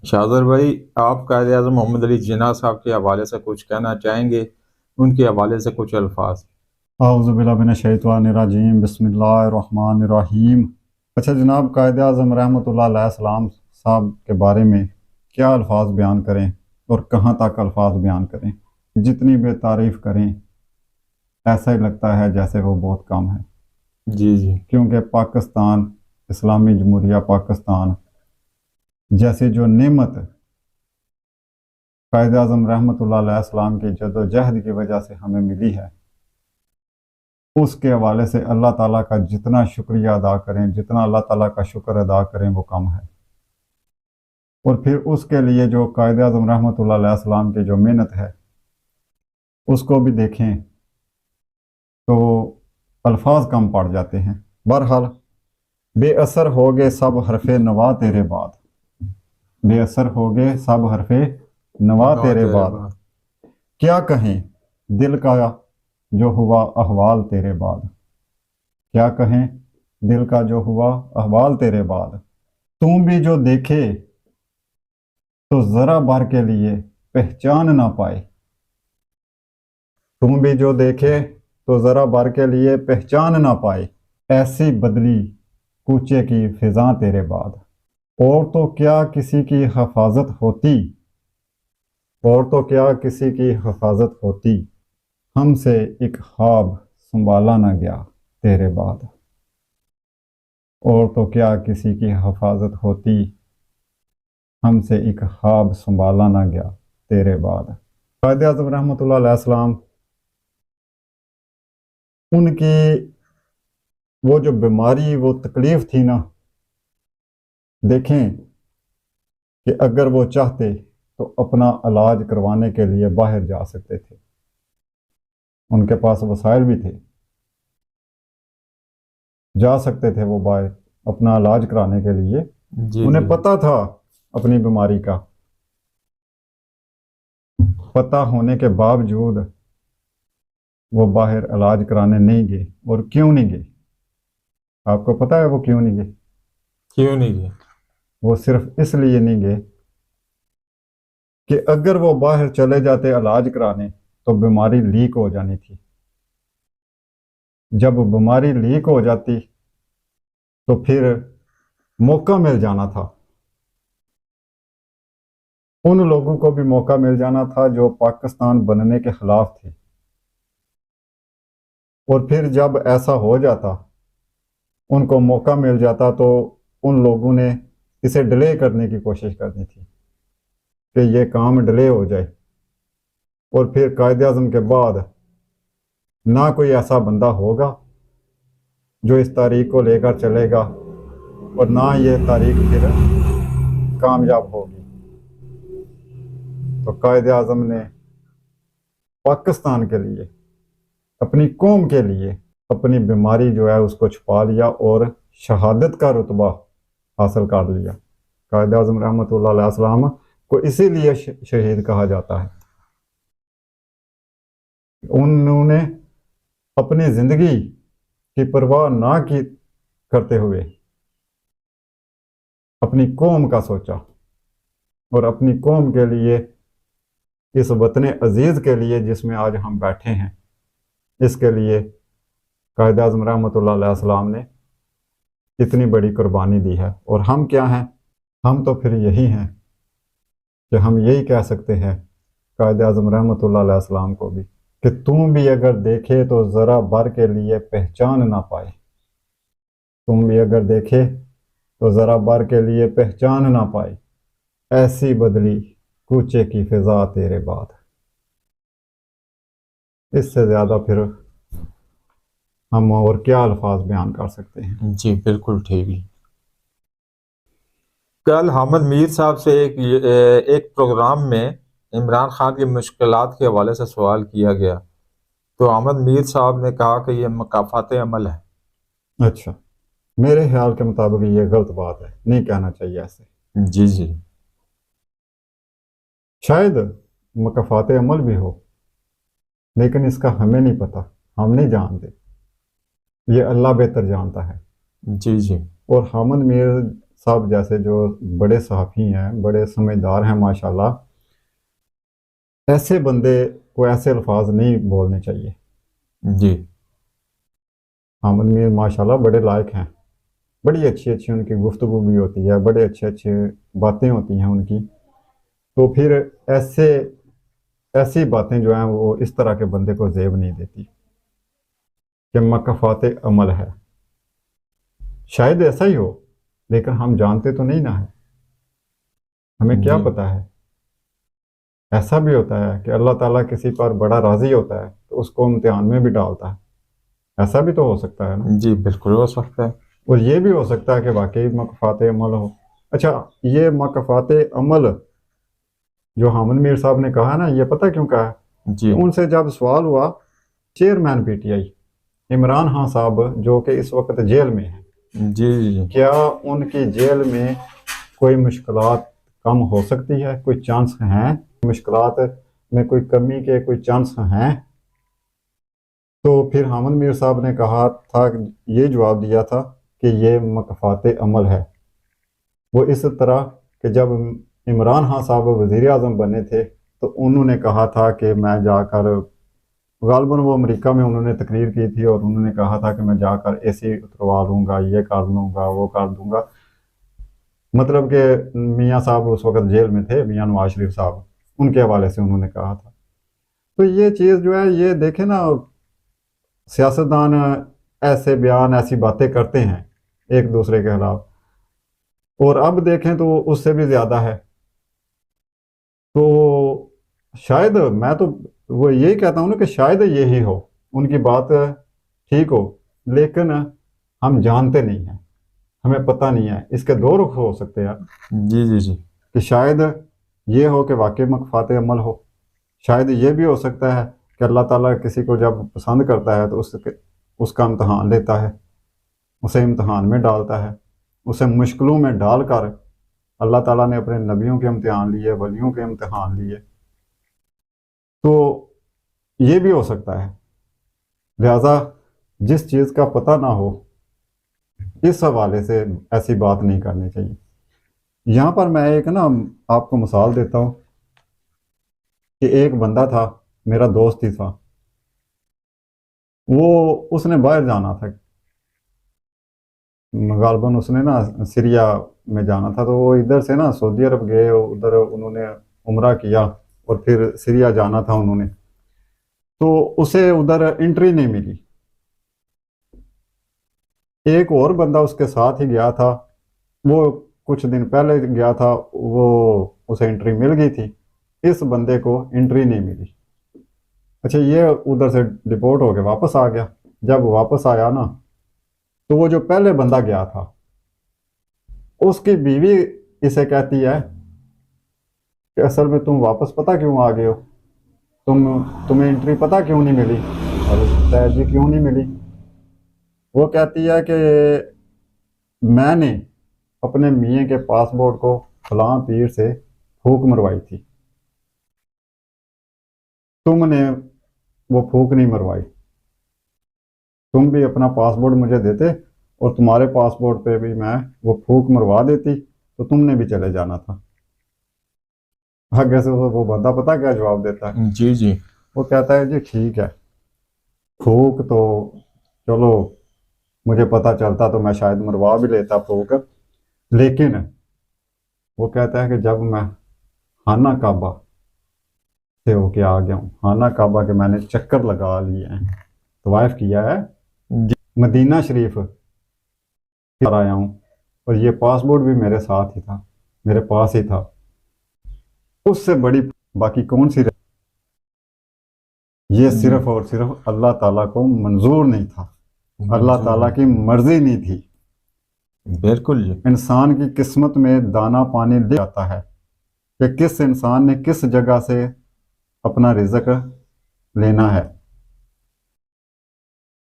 شاذر بھائی، آپ قائد اعظم محمد علی جناح صاحب کے حوالے سے کچھ کہنا چاہیں گے؟ ان کے حوالے سے کچھ الفاظ۔ اعوذ باللہ من الشیطان الرجیم، بسم اللہ الرحمن الرحیم۔ اچھا جناب، قائد اعظم رحمۃ اللہ علیہ السلام صاحب کے بارے میں کیا الفاظ بیان کریں اور کہاں تک الفاظ بیان کریں؟ جتنی بھی تعریف کریں ایسا ہی لگتا ہے جیسے وہ بہت کم ہے، جی جی کیونکہ پاکستان، اسلامی جمہوریہ پاکستان جیسی جو نعمت قائد اعظم رحمۃ اللہ علیہ السلام کی جدوجہد کی وجہ سے ہمیں ملی ہے، اس کے حوالے سے اللہ تعالیٰ کا جتنا شکریہ ادا کریں، جتنا اللہ تعالیٰ کا شکر ادا کریں وہ کم ہے۔ اور پھر اس کے لیے جو قائد اعظم رحمۃ اللہ علیہ السلام کی جو محنت ہے اس کو بھی دیکھیں تو الفاظ کم پڑ جاتے ہیں۔ بہرحال، بے اثر ہو گئے سب حرف نوا تیرے بعد، بے اثر ہو گئے سب حرف نوا تیرے بعد، کیا کہیں دل کا جو ہوا احوال تیرے بعد، کیا کہیں دل کا جو ہوا احوال تیرے بعد، تم بھی جو دیکھے تو ذرا بھر کے لیے پہچان نہ پائے، تم بھی جو دیکھے تو ذرا بھر کے لیے پہچان نہ پائے، ایسی بدلی کوچے کی فضاں تیرے بعد، اور تو کیا کسی کی حفاظت ہوتی، اور تو کیا کسی کی حفاظت ہوتی، ہم سے ایک خواب سنبھالا نہ گیا تیرے بعد، اور تو کیا کسی کی حفاظت ہوتی، ہم سے ایک خواب سنبھالا نہ گیا تیرے بعد۔ قائد اعظم رحمۃ اللہ علیہ السلام، ان کی وہ جو بیماری، وہ تکلیف تھی نا، دیکھیں کہ اگر وہ چاہتے تو اپنا علاج کروانے کے لیے باہر جا سکتے تھے، ان کے پاس وسائل بھی تھے، جا سکتے تھے وہ باہر اپنا علاج کرانے کے لیے، جی انہیں پتہ تھا اپنی بیماری کا، پتہ ہونے کے باوجود وہ باہر علاج کرانے نہیں گئے۔ اور کیوں نہیں گئے؟ آپ کو پتہ ہے وہ کیوں نہیں گئے؟ کیوں نہیں گئے؟ وہ صرف اس لیے نہیں گئے کہ اگر وہ باہر چلے جاتے علاج کرانے تو بیماری لیک ہو جانی تھی، جب بیماری لیک ہو جاتی تو پھر موقع مل جانا تھا، ان لوگوں کو بھی موقع مل جانا تھا جو پاکستان بننے کے خلاف تھے، اور پھر جب ایسا ہو جاتا، ان کو موقع مل جاتا، تو ان لوگوں نے اسے ڈیلے کرنے کی کوشش کرنی تھی کہ یہ کام ڈیلے ہو جائے، اور پھر قائد اعظم کے بعد نہ کوئی ایسا بندہ ہوگا جو اس تاریخ کو لے کر چلے گا، اور نہ یہ تاریخ پھر کامیاب ہوگی۔ تو قائد اعظم نے پاکستان کے لیے، اپنی قوم کے لیے اپنی بیماری جو ہے اس کو چھپا لیا اور شہادت کا رتبہ حاصل کر لیا۔ قائد اعظم رحمۃ اللہ علیہ السلام کو اسی لیے شہید کہا جاتا ہے، انہوں نے اپنی زندگی کی پرواہ نہ کی کرتے ہوئے اپنی قوم کا سوچا، اور اپنی قوم کے لیے، اس وطن عزیز کے لیے جس میں آج ہم بیٹھے ہیں، اس کے لیے قائد اعظم رحمۃ اللہ علیہ السلام نے اتنی بڑی قربانی دی ہے۔ اور ہم کیا ہیں؟ ہم تو پھر یہی ہیں کہ ہم یہی کہہ سکتے ہیں قائد اعظم رحمۃ اللہ علیہ السلام کو بھی کہ تم بھی اگر دیکھے تو ذرا بھر کے لیے پہچان نہ پائے، تم بھی اگر دیکھے تو ذرا بھر کے لیے پہچان نہ پائے، ایسی بدلی کوچے کی فضا تیرے بعد۔ اس سے زیادہ پھر ہم اور کیا الفاظ بیان کر سکتے ہیں؟ جی بالکل ٹھیک ہے۔ کل حامد میر صاحب سے ایک پروگرام میں عمران خان کی مشکلات کے حوالے سے سوال کیا گیا، تو حامد میر صاحب نے کہا کہ یہ مکافات عمل ہے۔ اچھا، میرے خیال کے مطابق یہ غلط بات ہے، نہیں کہنا چاہیے ایسے۔ جی جی شاید مکافات عمل بھی ہو، لیکن اس کا ہمیں نہیں پتہ، ہم نہیں جانتے، یہ اللہ بہتر جانتا ہے۔ جی جی اور حامد میر صاحب جیسے جو بڑے صحافی ہیں، بڑے سمجھدار ہیں ماشاءاللہ، ایسے بندے کو ایسے الفاظ نہیں بولنے چاہیے۔ جی حامد میر ماشاءاللہ بڑے لائق ہیں، بڑی اچھی اچھی ان کی گفتگو بھی ہوتی ہے، بڑے اچھے اچھے باتیں ہوتی ہیں ان کی، تو پھر ایسی باتیں جو ہیں وہ اس طرح کے بندے کو زیب نہیں دیتی کہ مکافات عمل ہے۔ شاید ایسا ہی ہو، لیکن ہم جانتے تو نہیں نا ہے، ہمیں کیا جی پتا ہے۔ ایسا بھی ہوتا ہے کہ اللہ تعالیٰ کسی پر بڑا راضی ہوتا ہے تو اس کو امتحان میں بھی ڈالتا ہے، ایسا بھی تو ہو سکتا ہے نا۔ جی بالکل ہو سکتا ہے۔ اور یہ بھی ہو سکتا ہے کہ واقعی مکافات عمل ہو۔ اچھا، یہ مکافات عمل جو حامد میر صاحب نے کہا نا، یہ پتہ کیوں کہا ہے؟ جی کہ ان سے جب سوال ہوا chairman P T I Imran Khan صاحب جو کہ اس وقت جیل میں ہیں، جی جی کیا ان کی جیل میں کوئی مشکلات کم ہو سکتی ہے؟ کوئی چانس ہیں مشکلات میں کوئی کمی کے کوئی چانس ہیں؟ تو پھر حامد میر صاحب نے کہا تھا، یہ جواب دیا تھا کہ یہ مکافات عمل ہے۔ وہ اس طرح کہ جب عمران خان صاحب وزیر اعظم بنے تھے تو انہوں نے کہا تھا کہ میں جا کر، غالباً وہ امریکہ میں انہوں نے تقریر کی تھی اور انہوں نے کہا تھا کہ میں جا کر اے سی اتروا لوں گا، یہ کر لوں گا، وہ کر دوں گا۔ مطلب کہ میاں صاحب اس وقت جیل میں تھے، میاں نواز شریف صاحب، ان کے حوالے سے انہوں نے کہا تھا۔ تو یہ چیز جو ہے، یہ دیکھیں نا، سیاستدان ایسے بیان، ایسی باتیں کرتے ہیں ایک دوسرے کے خلاف، اور اب دیکھیں تو اس سے بھی زیادہ ہے۔ تو شاید میں تو وہ یہی کہتا ہوں نا کہ شاید یہی ہو، ان کی بات ٹھیک ہو، لیکن ہم جانتے نہیں ہیں، ہمیں پتہ نہیں ہے۔ اس کے دو رخ ہو سکتے ہیں جی جی جی کہ شاید یہ ہو کہ واقعی مکافات عمل ہو، شاید یہ بھی ہو سکتا ہے کہ اللہ تعالیٰ کسی کو جب پسند کرتا ہے تو اس کا امتحان لیتا ہے، اسے امتحان میں ڈالتا ہے، اسے مشکلوں میں ڈال کر اللہ تعالیٰ نے اپنے نبیوں کے امتحان لیے، ولیوں کے امتحان لیے، تو یہ بھی ہو سکتا ہے۔ لہٰذا جس چیز کا پتہ نہ ہو، اس حوالے سے ایسی بات نہیں کرنی چاہیے۔ یہاں پر میں ایک نا آپ کو مثال دیتا ہوں کہ ایک بندہ تھا، میرا دوست ہی تھا، اس نے باہر جانا تھا، غالباً اس نے نا سیریا میں جانا تھا، تو وہ ادھر سے نا سعودی عرب گئے، ادھر انہوں نے عمرہ کیا اور پھر سیریا جانا تھا انہوں نے، تو اسے ادھر انٹری نہیں ملی۔ ایک اور بندہ اس کے ساتھ ہی گیا تھا، وہ کچھ دن پہلے گیا تھا، اسے انٹری مل گئی تھی، اس بندے کو انٹری نہیں ملی۔ اچھا، یہ ادھر سے ڈپورٹ ہو کے واپس آ گیا۔ جب واپس آیا نا، تو وہ جو پہلے بندہ گیا تھا، اس کی بیوی اسے کہتی ہے کہ اصل میں تم واپس پتہ کیوں آ گئے ہو، تمہیں انٹری پتہ کیوں نہیں ملی؟ اور جی کیوں نہیں ملی؟ وہ کہتی ہے کہ میں نے اپنے میاں کے پاسپورٹ کو فلاں پیر سے پھونک مروائی تھی، تم نے وہ پھونک نہیں مروائی، تم بھی اپنا پاسپورٹ مجھے دیتے اور تمہارے پاسپورٹ پہ بھی میں وہ پھونک مروا دیتی تو تم نے بھی چلے جانا تھا۔ آگے سے وہ بندہ پتہ کیا جواب دیتا ہے؟ جی جی وہ کہتا ہے جی ٹھیک ہے، پھونک تو چلو مجھے پتہ چلتا تو میں شاید مروا بھی لیتا پھونک، لیکن وہ کہتا ہے کہ جب میں خانہ کعبہ سے ہو کے آ گیا ہوں، خانہ کعبہ کے میں نے چکر لگا لیے ہیں، طواف کیا ہے، مدینہ شریف آیا ہوں، اور یہ پاسپورٹ بھی میرے ساتھ ہی تھا، میرے پاس ہی تھا، اس سے بڑی باقی کون سی یہ صرف اور صرف اللہ تعالیٰ کو منظور نہیں تھا، اللہ تعالیٰ کی مرضی نہیں تھی۔ بالکل جی انسان کی قسمت میں دانا پانی لکھ جاتا ہے کہ کس انسان نے کس جگہ سے اپنا رزق لینا ہے،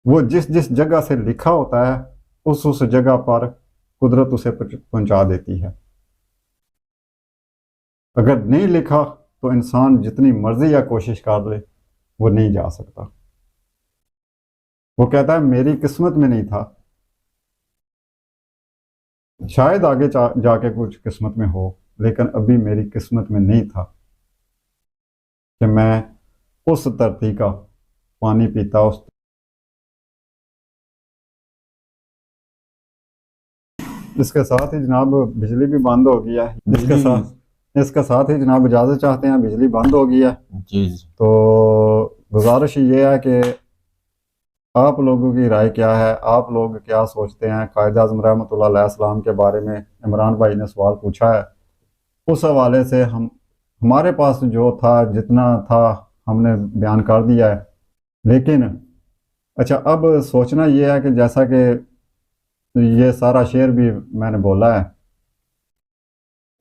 وہ جس جس جگہ سے لکھا ہوتا ہے اس جگہ پر قدرت اسے پہنچا دیتی ہے۔ اگر نہیں لکھا تو انسان جتنی مرضی یا کوشش کر لے وہ نہیں جا سکتا۔ وہ کہتا ہے میری قسمت میں نہیں تھا، شاید آگے جا کے کچھ قسمت میں ہو، لیکن ابھی میری قسمت میں نہیں تھا کہ میں اس دھرتی کا پانی پیتا۔ اس کے ساتھ ہی جناب بجلی بھی بند ہو گیا ہے، اس کے ساتھ ہی جناب اجازت چاہتے ہیں، بجلی بند ہو گیا ہے۔ جی تو گزارش یہ ہے کہ آپ لوگوں کی رائے کیا ہے، آپ لوگ کیا سوچتے ہیں؟ قائد اعظم رحمۃ اللہ علیہ السلام کے بارے میں عمران بھائی نے سوال پوچھا ہے، اس حوالے سے ہمارے پاس جو تھا، جتنا تھا ہم نے بیان کر دیا ہے۔ لیکن اچھا، اب سوچنا یہ ہے کہ جیسا کہ یہ سارا شعر بھی میں نے بولا ہے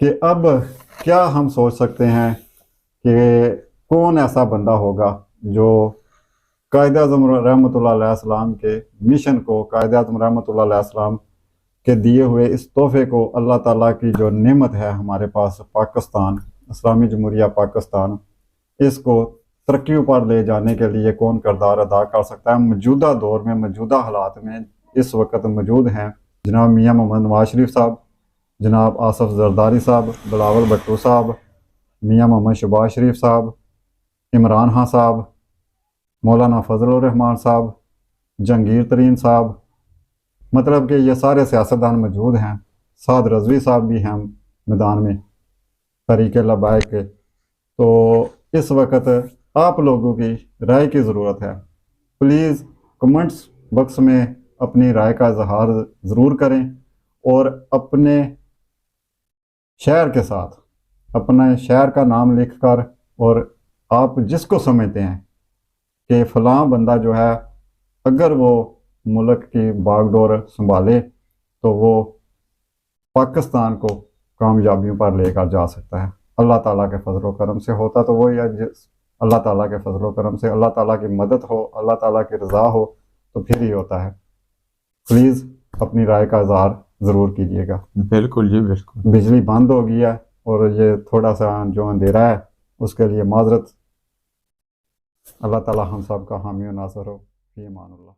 کہ اب کیا ہم سوچ سکتے ہیں کہ کون ایسا بندہ ہوگا جو قائد اعظم رحمۃ اللہ علیہ السلام کے مشن کو، قائد اعظم رحمۃ اللہ علیہ السلام کے دیے ہوئے اس تحفے کو، اللہ تعالیٰ کی جو نعمت ہے ہمارے پاس پاکستان، اسلامی جمہوریہ پاکستان، اس کو ترقیوں پر لے جانے کے لیے کون کردار ادا کر سکتا ہے؟ موجودہ دور میں، موجودہ حالات میں اس وقت موجود ہیں جناب میاں محمد نواز شریف صاحب، جناب آصف زرداری صاحب، بلاول بھٹو صاحب، میاں محمد شہباز شریف صاحب، عمران خان صاحب، مولانا فضل الرحمان صاحب، جہانگیر ترین صاحب، مطلب کہ یہ سارے سیاستدان موجود ہیں۔ سعد رضوی صاحب بھی ہیں میدان میں تحریک لبیک کے۔ تو اس وقت آپ لوگوں کی رائے کی ضرورت ہے۔ پلیز کمنٹس باکس میں اپنی رائے کا اظہار ضرور کریں، اور اپنے شہر کے ساتھ اپنے شہر کا نام لکھ کر، اور آپ جس کو سمجھتے ہیں کہ فلاں بندہ جو ہے اگر وہ ملک کی باغ ڈور سنبھالے تو وہ پاکستان کو کامیابیوں پر لے کر جا سکتا ہے۔ اللہ تعالیٰ کے فضل و کرم سے ہوتا تو وہی ہے، اللہ تعالیٰ کے فضل و کرم سے، اللہ تعالیٰ کی مدد ہو، اللہ تعالیٰ کی رضا ہو تو پھر ہی ہوتا ہے۔ پلیز اپنی رائے کا اظہار ضرور کیجیے گا۔ بالکل جی بالکل۔ بجلی بند ہو گئی ہے اور یہ تھوڑا سا جو اندھیرا ہے اس کے لیے معذرت۔ اللہ تعالیٰ ہم سب کا حامی و ناصر ہو۔ فی امان اللہ۔